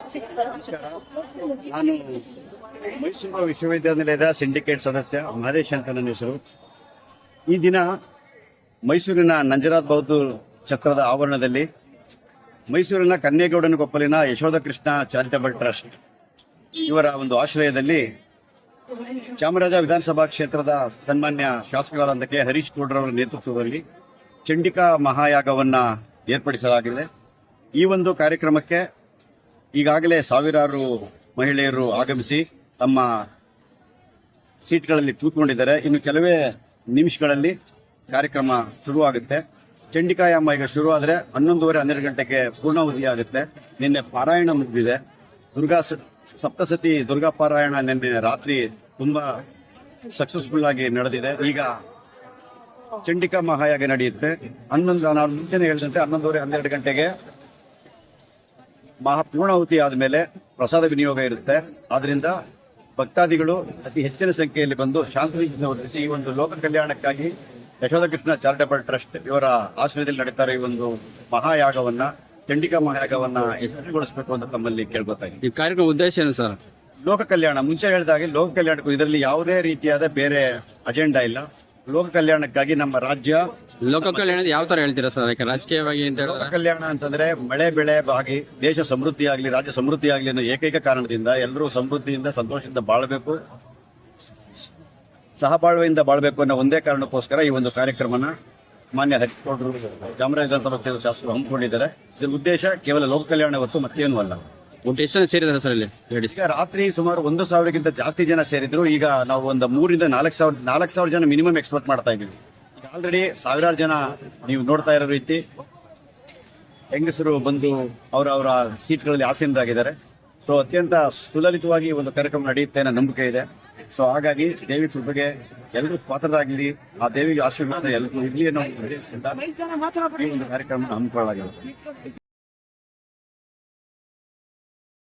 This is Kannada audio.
ನಮಸ್ಕಾರ. ನಾನು ಮೈಸೂರು ವಿಶ್ವವಿದ್ಯಾನಿಲಯದ ಸಿಂಡಿಕೇಟ್ ಸದಸ್ಯ ಮಹದೇಶ್ ಅಂತ ನನ್ನ ಹೆಸರು. ಈ ದಿನ ಮೈಸೂರಿನ ನಂಜರಾಜ್ ಬೌದ್ಧೂರ್ ಛತ್ರದ ಆವರಣದಲ್ಲಿ ಮೈಸೂರಿನ ಕನ್ನೇಗೌಡನಕೊಪ್ಪಲಿನ ಯಶೋಧ ಕೃಷ್ಣ ಚಾರಿಟಬಲ್ ಟ್ರಸ್ಟ್ ಇವರ ಒಂದು ಆಶ್ರಯದಲ್ಲಿ ಚಾಮರಾಜ ವಿಧಾನಸಭಾ ಕ್ಷೇತ್ರದ ಸನ್ಮಾನ್ಯ ಶಾಸಕರಾದ ಕೆ ಹರೀಶ್ ಗೌಡ್ರವರ ನೇತೃತ್ವದಲ್ಲಿ ಚಂಡಿಕಾ ಮಹಾಯಾಗವನ್ನ ಏರ್ಪಡಿಸಲಾಗಿದೆ. ಈ ಒಂದು ಕಾರ್ಯಕ್ರಮಕ್ಕೆ ಈಗಾಗಲೇ ಸಾವಿರಾರು ಮಹಿಳೆಯರು ಆಗಮಿಸಿ ತಮ್ಮ ಸೀಟ್ಗಳಲ್ಲಿ ಕೂತ್ಕೊಂಡಿದ್ದಾರೆ. ಇನ್ನು ಕೆಲವೇ ನಿಮಿಷಗಳಲ್ಲಿ ಕಾರ್ಯಕ್ರಮ ಶುರುವಾಗುತ್ತೆ. ಚಂಡಿಕಾಯಾಮ ಈಗ ಶುರು ಆದರೆ 11:30-12 ಗಂಟೆಗೆ ಪೂರ್ಣಾಹುತಿ ಆಗುತ್ತೆ. ನಿನ್ನೆ ಪಾರಾಯಣ ಮುಗಿದಿದೆ. ಸಪ್ತಸತಿ ದುರ್ಗಾ ಪಾರಾಯಣ ನಿನ್ನೆ ರಾತ್ರಿ ತುಂಬಾ ಸಕ್ಸಸ್ಫುಲ್ ಆಗಿ ನಡೆದಿದೆ. ಈಗ ಚಂಡಿಕಾ ಮಹಾಯಾಗ ನಡೆಯುತ್ತೆ. ನಾನು ಮುಂಚೆನೆ ಹೇಳಿದಂತೆ 11:30-12 ಗಂಟೆಗೆ ಪೂರ್ಣಾಹುತಿ ಆದಮೇಲೆ ಪ್ರಸಾದ ವಿನಿಯೋಗ ಇರುತ್ತೆ. ಆದ್ರಿಂದ ಭಕ್ತಾದಿಗಳು ಅತಿ ಹೆಚ್ಚಿನ ಸಂಖ್ಯೆಯಲ್ಲಿ ಬಂದು ಶಾಂತಿಯಿಂದ ವರ್ತಿಸಿ ಈ ಒಂದು ಲೋಕ ಕಲ್ಯಾಣಕ್ಕಾಗಿ ಯಶೋಧ ಕೃಷ್ಣ ಚಾರಿಟಬಲ್ ಟ್ರಸ್ಟ್ ಇವರ ಆಶ್ರಯದಲ್ಲಿ ನಡೀತಾರೆ ಈ ಒಂದು ಮಹಾಯಾಗವನ್ನ, ಚಂಡಿಕಾ ಮಹಾಯಾಗವನ್ನ ಯಶಸ್ವಿಗೊಳಿಸಬೇಕು ಅಂತ ತಮ್ಮಲ್ಲಿ ಕೇಳ್ಕೊತಾ ಇದ್ದೀನಿ. ಈ ಕಾರ್ಯಕ್ರಮ ಉದ್ದೇಶ ಏನು ಸರ್? ಲೋಕ ಕಲ್ಯಾಣ. ಮುಂಚೆ ಹೇಳಿದಾಗೆ ಲೋಕ ಕಲ್ಯಾಣಕ್ಕೂ ಇದರಲ್ಲಿ ಯಾವುದೇ ರೀತಿಯಾದ ಬೇರೆ ಅಜೆಂಡಾ ಇಲ್ಲ. ಲೋಕ ಕಲ್ಯಾಣಕ್ಕಾಗಿ ನಮ್ಮ ರಾಜ್ಯ ಲೋಕ ಕಲ್ಯಾಣ ಯಾವ ತರ ಹೇಳ್ತೀರಾ ಸರ್? ಯಾಕೆ ರಾಜಕೀಯವಾಗಿ ಅಂತ ಲೋಕ ಕಲ್ಯಾಣ ಅಂತಂದ್ರೆ ಮಳೆ ಬೆಳೆ ಆಗಿ ದೇಶ ಸಮೃದ್ಧಿ ಆಗಲಿ, ರಾಜ್ಯ ಸಮೃದ್ಧಿ ಆಗಲಿ ಅನ್ನೋ ಏಕೈಕ ಕಾರಣದಿಂದ ಎಲ್ಲರೂ ಸಮೃದ್ಧಿಯಿಂದ ಸಂತೋಷದಿಂದ ಬಾಳಬೇಕು, ಸಹಬಾಳ್ವೆಯಿಂದ ಬಾಳ್ಬೇಕು ಅನ್ನೋ ಒಂದೇ ಕಾರಣಕ್ಕೋಸ್ಕರ ಈ ಒಂದು ಕಾರ್ಯಕ್ರಮನ ಮಾನ್ಯ ಹರಿಗೌಡರು ಚಾಮರಾಜ ವಿಧಾನಸಭಾ ಕ್ಷೇತ್ರದ ಶಾಸಕರು ಹಮ್ಮಿಕೊಂಡಿದ್ದಾರೆ. ಇದರ ಉದ್ದೇಶ ಕೇವಲ ಲೋಕ ಕಲ್ಯಾಣ ಹೊತ್ತು ಮತ್ತೇನು ಅಲ್ಲ. ಒಟ್ಟು ಎಷ್ಟು ಜನ ಸೇರಿದ್ದಾರೆ ಸರ್ ಇಲ್ಲಿ? ಈಗ ರಾತ್ರಿ ಸುಮಾರು 1,000ಗಿಂತ ಜಾಸ್ತಿ ಜನ ಸೇರಿದ್ರು. ಈಗ ನಾವು ಒಂದು 3,000-4,000 ಜನ ಮಿನಿಮಮ್ ಎಕ್ಸ್ಪೆಕ್ಟ್ ಮಾಡ್ತಾ ಇದ್ದೀವಿ. ಈಗ ಆಲ್ರೆಡಿ ಸಾವಿರಾರು ಜನ ನೀವು ನೋಡ್ತಾ ಇರೋ ರೀತಿ ಹೆಂಗಸರು ಬಂದು ಅವರ ಸೀಟ್ಗಳಲ್ಲಿ ಆಸೀನರಾಗಿದ್ದಾರೆ. ಸೊ ಅತ್ಯಂತ ಸುಲಲಿತವಾಗಿ ಒಂದು ಕಾರ್ಯಕ್ರಮ ನಡೆಯುತ್ತೆ ಅನ್ನೋ ನಂಬಿಕೆ ಇದೆ. ಸೊ ಹಾಗಾಗಿ ದೇವಿ ಕೃಪೆಗೆ ಎಲ್ಲರೂ ಪಾತ್ರರಾಗಲಿ, ಆ ದೇವಿಗೆ ಆಶೀರ್ವಾದ ಎಲ್ಲರೂ ಇರಲಿ ಅನ್ನೋ ಉದ್ದೇಶದಿಂದ ಈ ಒಂದು ಕಾರ್ಯಕ್ರಮ ಹಮ್ಮಿಕೊಳ್ಳಲಾಗಿದೆ.